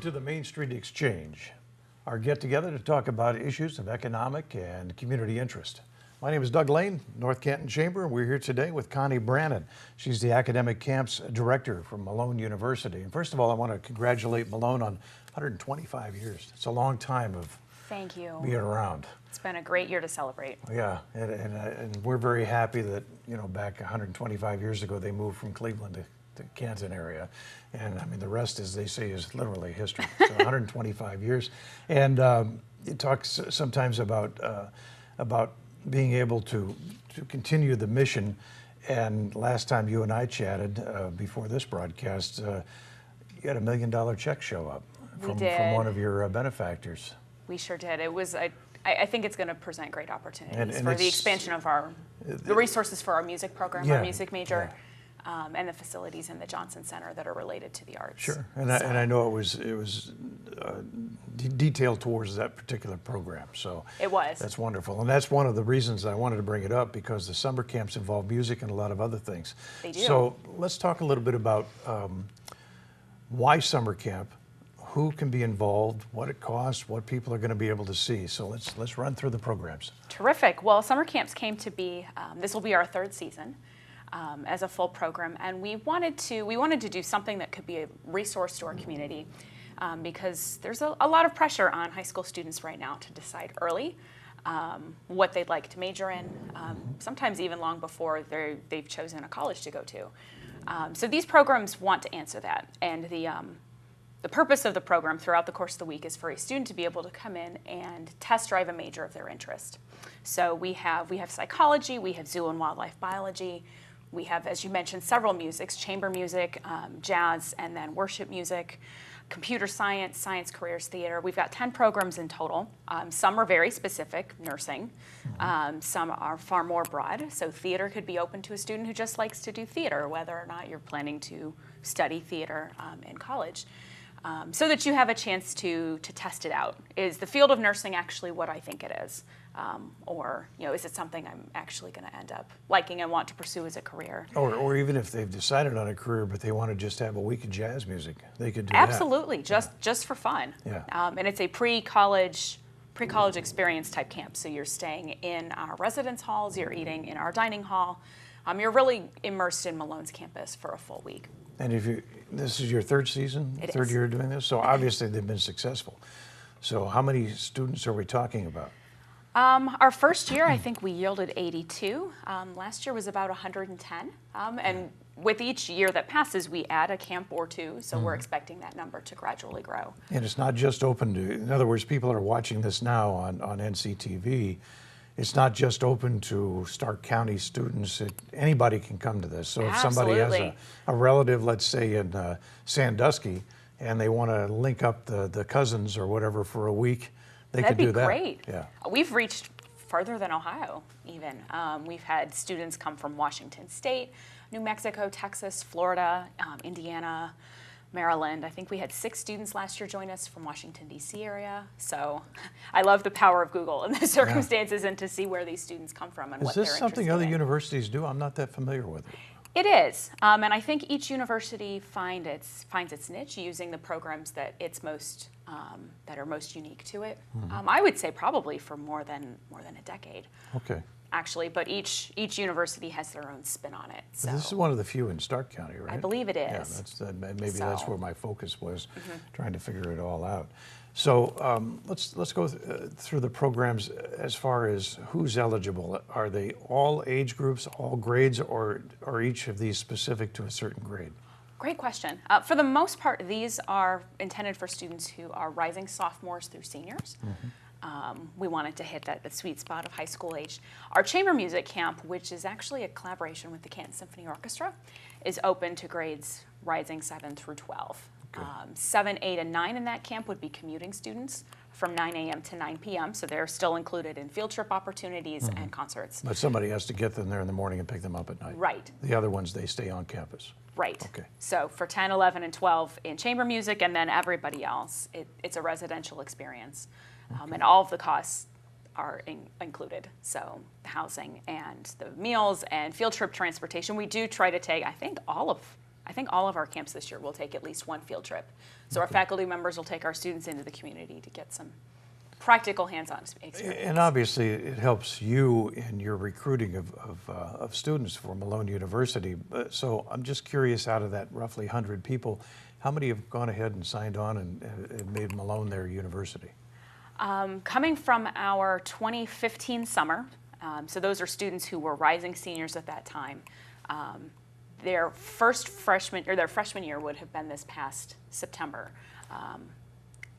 to the Main Street Exchange, our get-together to talk about issues of economic and community interest. My name is Doug Lane, North Canton Chamber, and we're here today with Connie Brannon. She's the Academic Camps Director from Malone University. And first of all, I want to congratulate Malone on 125 years. It's a long time of Thank you. being around. It's been a great year to celebrate. Yeah, and we're very happy that, you know, back 125 years ago, they moved from Cleveland to Canton area. And I mean, the rest, as they say, is literally history. So 125 years. And it talks sometimes about being able to continue the mission. And last time you and I chatted before this broadcast, you had $1 million check show up from one of your benefactors. We sure did. It was, I think it's going to present great opportunities for the expansion of the resources for our music program, our music major, and the facilities in the Johnson Center that are related to the arts. Sure, and I know it was detailed towards that particular program. So it was. That's wonderful, and that's one of the reasons I wanted to bring it up, because the summer camps involve music and a lot of other things. They do. So let's talk a little bit about why summer camp, who can be involved, what it costs, what people are going to be able to see. So let's run through the programs. Terrific. Well, summer camps came to be. This will be our third season as a full program, and we wanted to do something that could be a resource to our community, because there's a lot of pressure on high school students right now to decide early what they'd like to major in, sometimes even long before they've chosen a college to go to. So these programs want to answer that, and the purpose of the program throughout the course of the week is for a student to be able to come in and test drive a major of their interest. So we have psychology, we have zoo and wildlife biology, we have, as you mentioned, several musics: chamber music, jazz, and then worship music, computer science, science careers, theater. We've got 10 programs in total. Some are very specific, nursing. Some are far more broad. So theater could be open to a student who just likes to do theater, whether or not you're planning to study theater in college. So that you have a chance to test it out. Is the field of nursing actually what I think it is? Or, you know, is it something I'm actually going to end up liking and want to pursue as a career? Or even if they've decided on a career, but they want to just have a week of jazz music, they could do Absolutely, that. just for fun. Yeah. And it's a pre-college experience type camp. So you're staying in our residence halls, you're eating in our dining hall. You're really immersed in Malone's campus for a full week. And this is your third season, third year doing this, so obviously they've been successful. So how many students are we talking about? Our first year, I think we yielded 82. Last year was about 110. And with each year that passes, we add a camp or two, so we're expecting that number to gradually grow. And it's not just open to, in other words, people are watching this now on NCTV. It's not just open to Stark County students. Anybody can come to this. So if somebody has a relative, let's say in Sandusky, and they want to link up the cousins or whatever for a week, they could do that. That'd be great. Yeah. We've reached further than Ohio, even. We've had students come from Washington State, New Mexico, Texas, Florida, Indiana, Maryland. I think we had 6 students last year join us from Washington, D.C. area. So I love the power of Google in the circumstances and to see where these students come from and what they're interested in. Is this something other universities do? I'm not that familiar with it. It is, and I think each university finds its niche using the programs that that are most unique to it. I would say probably for more than a decade. Okay. Actually, but each university has their own spin on it. So this is one of the few in Stark County, right? I believe it is. Yeah, that's where my focus was, trying to figure it all out. So let's go through the programs as far as who's eligible. Are they all age groups, all grades, or are each of these specific to a certain grade? Great question. For the most part, these are intended for students who are rising sophomores through seniors. We wanted to hit that sweet spot of high school age. Our chamber music camp, which is actually a collaboration with the Canton Symphony Orchestra, is open to grades rising 7 through 12. Okay. 7, 8, and 9 in that camp would be commuting students from 9 a.m. to 9 p.m., so they're still included in field trip opportunities and concerts. But somebody has to get them there in the morning and pick them up at night. Right. The other ones, they stay on campus. Right. Okay. So for 10, 11, and 12 in chamber music, and then everybody else, it's a residential experience. And all of the costs are included. So the housing and the meals and field trip transportation. We do try to take, I think, all of I think all of our camps this year will take at least one field trip. So our faculty members will take our students into the community to get some practical hands-on experience. And obviously, it helps you in your recruiting of students for Malone University. So I'm just curious, out of that roughly 100 people, how many have gone ahead and signed on and made Malone their university? Coming from our 2015 summer, so those are students who were rising seniors at that time. Their freshman year would have been this past September.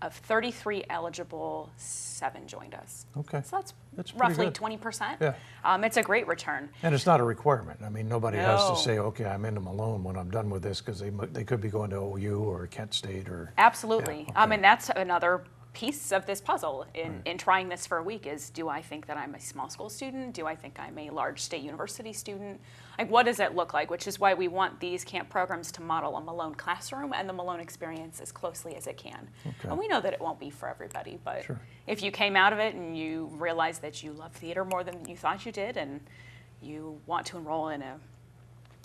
Of 33 eligible, 7 joined us. Okay. So that's pretty roughly good. 20%. Yeah. It's a great return. And it's not a requirement. I mean, nobody has No. to say, okay, I'm into Malone when I'm done with this, because they could be going to OU or Kent State or... Absolutely. Yeah, okay. And that's another piece of this puzzle in trying this for a week is, do I think that I'm a small school student? Do I think I'm a large state university student? Like, what does it look like? Which is why we want these camp programs to model a Malone classroom and the Malone experience as closely as it can. Okay. And we know that it won't be for everybody, but Sure. if you came out of it and you realize that you love theater more than you thought you did, and you want to enroll in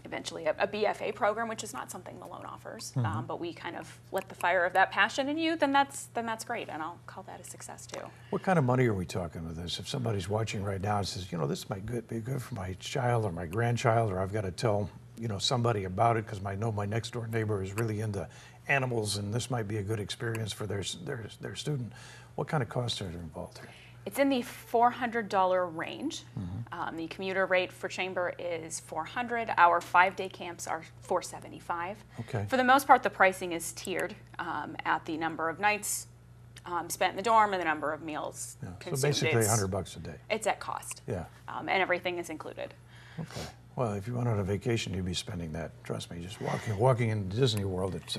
eventually a BFA program, which is not something Malone offers, but we kind of lit the fire of that passion in you, then that's great, and I'll call that a success too. What kind of money are we talking with this? If somebody's watching right now and says, this might be good for my child or my grandchild, or I've got to tell, somebody about it because I know my next door neighbor is really into animals and this might be a good experience for their student. What kind of costs are involved here? It's in the $400 range. The commuter rate for Chamber is $400. Our 5-day camps are $475. Okay. For the most part, the pricing is tiered at the number of nights spent in the dorm and the number of meals consumed. So basically $100 a day. It's at cost. Yeah. And everything is included. Okay. Well, if you went on a vacation, you'd be spending that. Trust me, just walking in Disney World, it's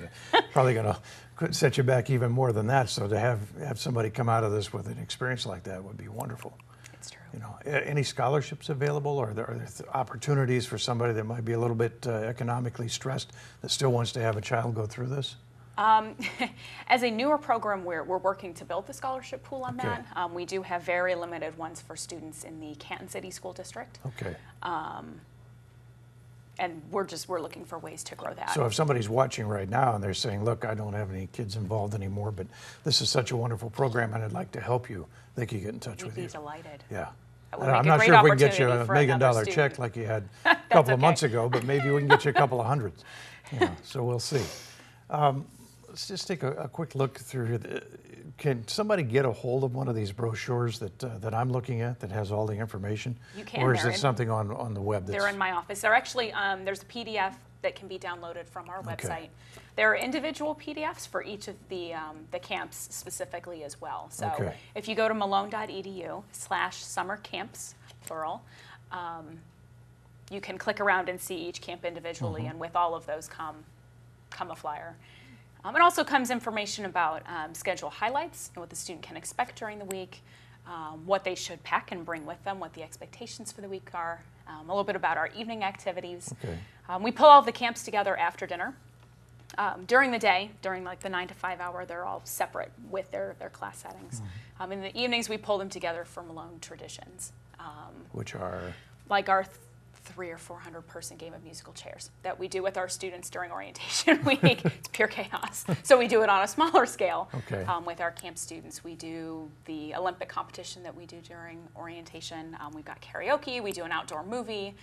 probably going to set you back even more than that. So to have somebody come out of this with an experience like that would be wonderful. It's true. Any scholarships available? Are there opportunities for somebody that might be a little bit economically stressed that still wants to have a child go through this? As a newer program, we're working to build the scholarship pool on Okay. that. We do have very limited ones for students in the Canton City School District. Okay. And we're looking for ways to grow that. So if somebody's watching right now and they're saying, look, I don't have any kids involved anymore, but this is such a wonderful program and I'd like to help you, they could get in touch with We'd you. be delighted. Yeah. That would I'm make a not great sure if we can get you opportunity a for $1 million another check student. like you had a couple of okay. months ago, but maybe we can get you a couple of hundreds. So we'll see. Let's just take a quick look through here. Can somebody get a hold of one of these brochures that I'm looking at that has all the information? You can. Or is They're it in- something on the web? They're in my office. They're actually, there's a PDF that can be downloaded from our Okay. website. There are individual PDFs for each of the camps specifically as well. So Okay. if you go to malone.edu/summercamps, plural, you can click around and see each camp individually, and with all of those come a flyer. It also comes information about schedule highlights and what the student can expect during the week, what they should pack and bring with them, what the expectations for the week are, a little bit about our evening activities. Okay. We pull all the camps together after dinner. During the day, during like the 9 to 5 hour, they're all separate with their class settings. In the evenings, we pull them together for Malone traditions. Which are? Like our 300 or 400 person game of musical chairs that we do with our students during orientation week. It's pure chaos. So we do it on a smaller scale. Okay. With our camp students. We do the Olympic competition that we do during orientation. We've got karaoke. We do an outdoor movie.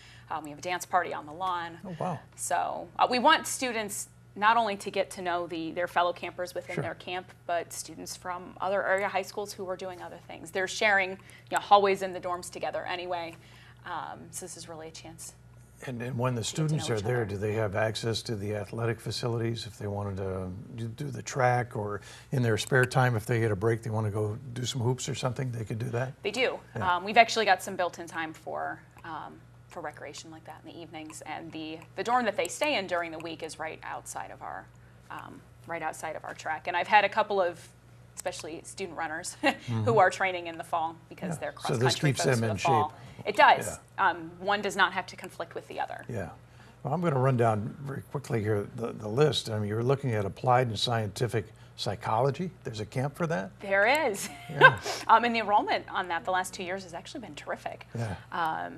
We have a dance party on the lawn. Oh, wow. So we want students not only to get to know their fellow campers within Sure. their camp, but students from other area high schools who are doing other things. They're sharing hallways in the dorms together anyway. So this is really a chance. And when the students know are each there, other. do they have access to the athletic facilities if they wanted to do the track, or in their spare time, if they get a break, they want to go do some hoops or something, they could do that? They do. Yeah. We've actually got some built-in time for recreation like that in the evenings, and the dorm that they stay in during the week is right outside of our track. And I've had a couple of, especially student runners, who are training in the fall because Yeah. they're So cross-country this keeps folks them for in the fall. shape. It does. One does not have to conflict with the other. Yeah. Well, I'm going to run down very quickly here the list. I mean, you're looking at applied and scientific psychology. There's a camp for that? There is. Yeah. And the enrollment on that the last 2 years has actually been terrific. Yeah.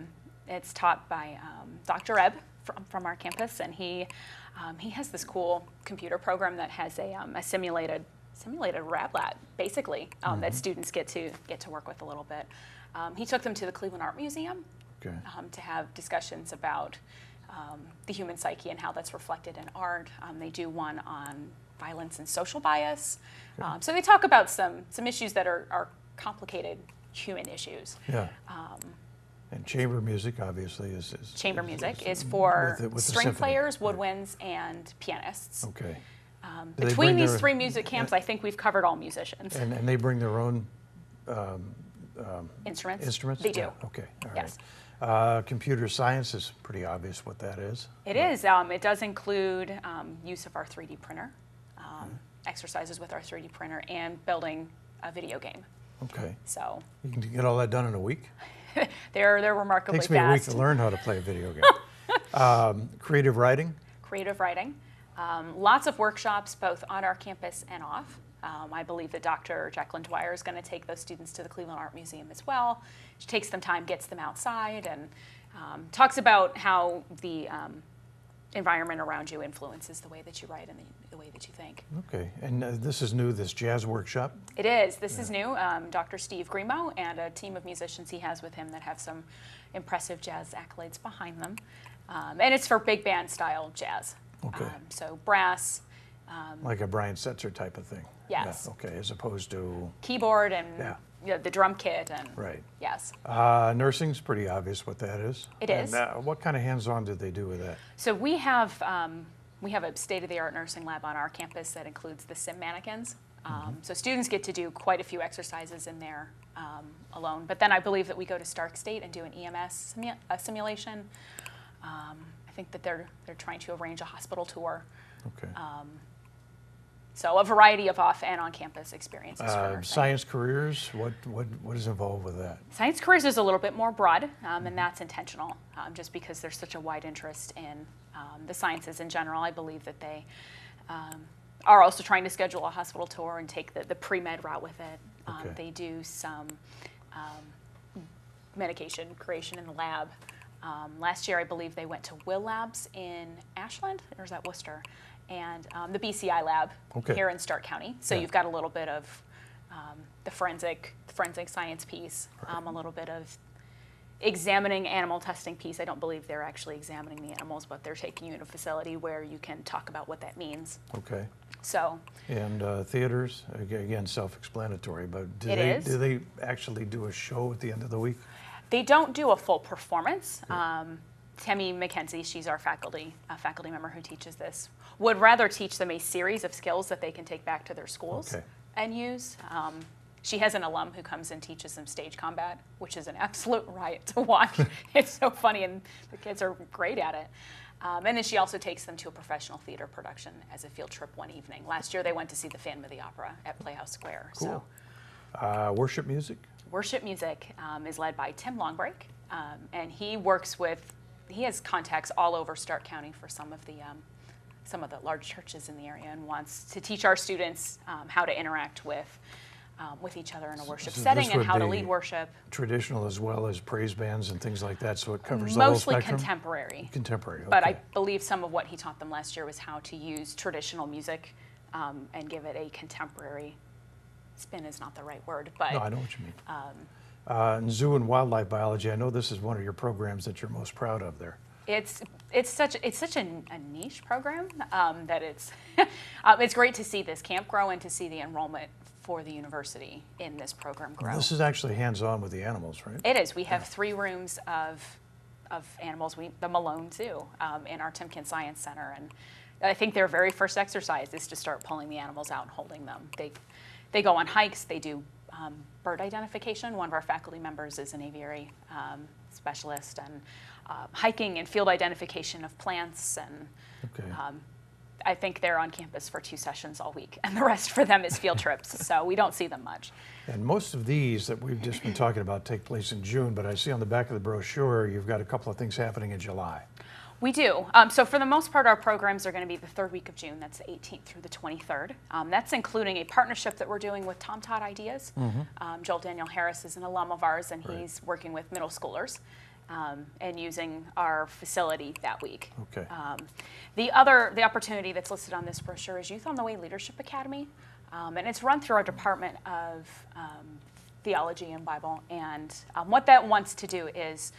It's taught by Dr. Ebb, from our campus, and he has this cool computer program that has a simulated rap lab, basically, that students get to work with a little bit. He took them to the Cleveland Art Museum to have discussions about the human psyche and how that's reflected in art. They do one on violence and social bias. So they talk about some issues that are complicated human issues. Yeah. And chamber music, obviously, is chamber music is for with the string symphony. players, woodwinds, and pianists. Okay. Between these three music camps, I think we've covered all musicians. And they bring their own Instruments? instruments? They do. Yeah, okay, all Yes. right. Computer science is pretty obvious what that is. It is. It does include use of our 3D printer, exercises with our 3D printer, and building a video game. Okay. So You can get all that done in a week? they're remarkably Takes me a week fast. to learn how to play a video game. Creative writing? Creative writing. Lots of workshops, both on our campus and off. I believe that Dr. Jacqueline Dwyer is going to take those students to the Cleveland Art Museum as well. She takes them time, gets them outside, and talks about how the environment around you influences the way that you write and the way that you think. Okay, and this is new, this jazz workshop? It is. This is new. Dr. Steve Grimo and a team of musicians he has with him that have some impressive jazz accolades behind them. And it's for big band style jazz. Okay. So brass. Like a Brian Setzer type of thing? Yes. Yeah, okay, as opposed to... Keyboard and the drum kit and Right. Yes. Nursing's pretty obvious what that is. It is. And what kind of hands-on did they do with that? So we have a state-of-the-art nursing lab on our campus that includes the sim mannequins. So students get to do quite a few exercises in there alone. But then I believe that we go to Stark State and do an EMS simulation. I think that they're trying to arrange a hospital tour. Okay. So a variety of off and on-campus experiences for nursing. Science careers, what is involved with that? Science careers is a little bit more broad, and that's intentional, just because there's such a wide interest in the sciences in general. I believe that they are also trying to schedule a hospital tour and take the pre-med route with it. Okay. They do some medication creation in the lab. Last year, I believe they went to Will Labs in Ashland, or is that Worcester? And the BCI lab here in Stark County. So you've got a little bit of the forensic science piece, a little bit of examining animal testing piece. I don't believe they're actually examining the animals, but they're taking you in a facility where you can talk about what that means. Okay. So. And theaters, again, self-explanatory, but do they actually do a show at the end of the week? They don't do a full performance. Tammy McKenzie, she's our faculty member who teaches this, would rather teach them a series of skills that they can take back to their schools and use. She has an alum who comes and teaches them stage combat, which is an absolute riot to watch. It's so funny, and the kids are great at it. And then she also takes them to a professional theater production as a field trip one evening. Last year they went to see the Phantom of the Opera at Playhouse Square. Cool. So, worship music? Worship music is led by Tim Longbreak, and he has contacts all over Stark County for some of the large churches in the area, and wants to teach our students how to interact with each other in a worship setting and how to lead worship. Traditional as well as praise bands and things like that, so it covers the whole spectrum? Mostly contemporary. Contemporary, okay. But I believe some of what he taught them last year was how to use traditional music and give it a contemporary spin is not the right word, but... No, I know what you mean. And zoo and wildlife biology, I know this is one of your programs that you're most proud of there. It's such a niche program that it's great to see this camp grow and to see the enrollment for the university in this program grow. This is actually hands-on with the animals, right? It is. We have 3 rooms of animals. The Malone Zoo in our Timken Science Center, and I think their very first exercise is to start pulling the animals out and holding them. They go on hikes. They do bird identification. One of our faculty members is an aviary specialist, and hiking and field identification of plants. And I think they're on campus for 2 sessions all week, and the rest for them is field trips, so we don't see them much. And most of these that we've just been talking about take place in June, but I see on the back of the brochure you've got a couple of things happening in July. We do. So for the most part, our programs are going to be the 3rd week of June. That's the 18th through the 23rd. That's including a partnership that we're doing with Tom Todd Ideas. Joel Daniel Harris is an alum of ours, and he's working with middle schoolers. and using our facility that week. Okay. The opportunity that's listed on this brochure is Youth on the Way Leadership Academy, and it's run through our Department of Theology and Bible. And what that wants to do is,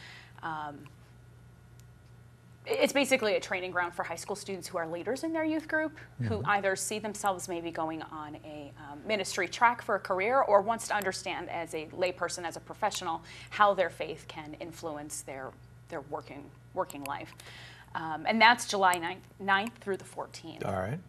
it's basically a training ground for high school students who are leaders in their youth group, who either see themselves maybe going on a ministry track for a career, or wants to understand as a layperson, as a professional, how their faith can influence their working life. And that's July 9th through the 14th. All right.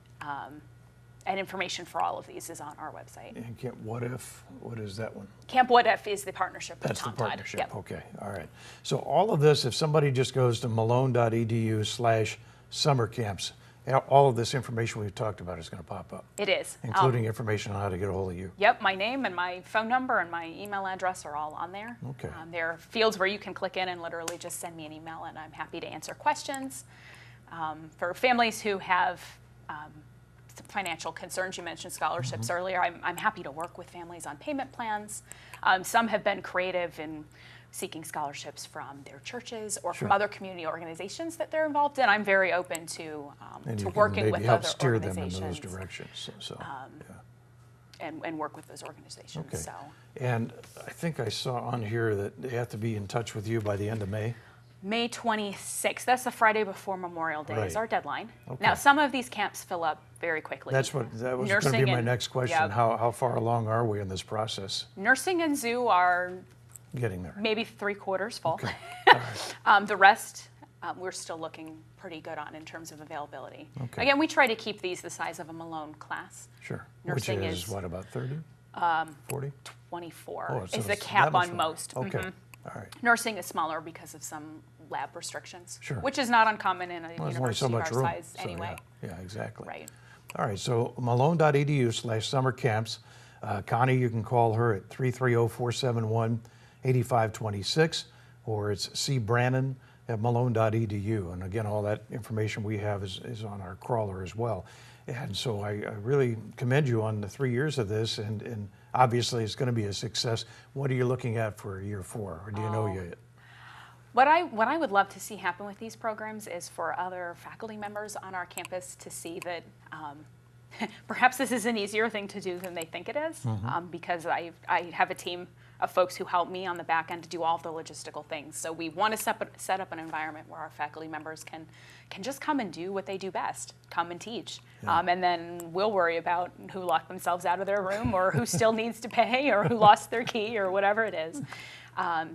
And information for all of these is on our website. And Camp What If, what is that one? Camp What If is the partnership with That's the Tom Todd. partnership. Yep. Okay. All right. So all of this, if somebody just goes to malone.edu/summer camps, all of this information we've talked about is going to pop up, It is. including information on how to get a hold of you. Yep, my name and my phone number and my email address are all on there. Okay. There are fields where you can click in and literally just send me an email, and I'm happy to answer questions. For families who have some financial concerns, you mentioned scholarships earlier, I'm happy to work with families on payment plans. Some have been creative in seeking scholarships from their churches or from other community organizations that they're involved in. I'm very open to working with help other steer them organizations. in those directions. Yeah. And work with those organizations. Okay. So. And I think I saw on here that they have to be in touch with you by the end of May. May 26th, that's the Friday before Memorial Day, is Right. our deadline. Okay. That some of these camps fill up very quickly. That was going to be my next question. Yep. How far along are we in this process? Nursing and zoo are Getting there. maybe 3/4 full. Okay. All right. The rest, we're still looking pretty good on in terms of availability. Okay. Again, we try to keep these the size of a Malone class. Sure. Nursing Which is, is, what, about 30? 40? 24 Oh, so is the it's cap that much on more. most. Okay. Mhm. All right. Nursing is smaller because of some lab restrictions, Sure. which is not uncommon in a Well, there's only university so of much our room. size So, anyway. Yeah, exactly. Right. All right, so malone.edu/summer camps. Connie, you can call her at 330-471-8526, or it's cbrannon@malone.edu. And again, all that information we have is on our crawler as well. And so I really commend you on the 3 years of this, and obviously it's going to be a success. What are you looking at for year 4, or do you know yet? What I would love to see happen with these programs is for other faculty members on our campus to see that perhaps this is an easier thing to do than they think it is, because I have a team of folks who help me on the back end to do all of the logistical things. So we want to set up an environment where our faculty members can just come and do what they do best, come and teach. Yeah. And then we'll worry about who locked themselves out of their room, or who still needs to pay, or who lost their key, or whatever it is.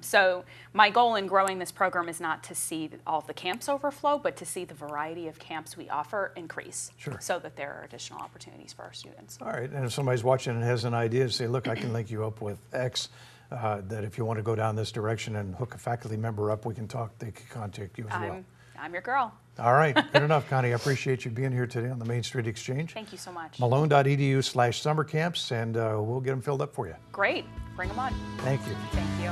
So my goal in growing this program is not to see all of the camps overflow, but to see the variety of camps we offer increase, Sure. so that there are additional opportunities for our students. All right, and if somebody's watching and has an idea, say, look, I can link you up with X, that if you want to go down this direction and hook a faculty member up, we can talk, they can contact you as well. I'm your girl. All right, good enough, Connie. I appreciate you being here today on the Main Street Exchange. Thank you so much. Malone.edu/summer camps, and we'll get them filled up for you. Great. Bring them on. Thank you. Thank you.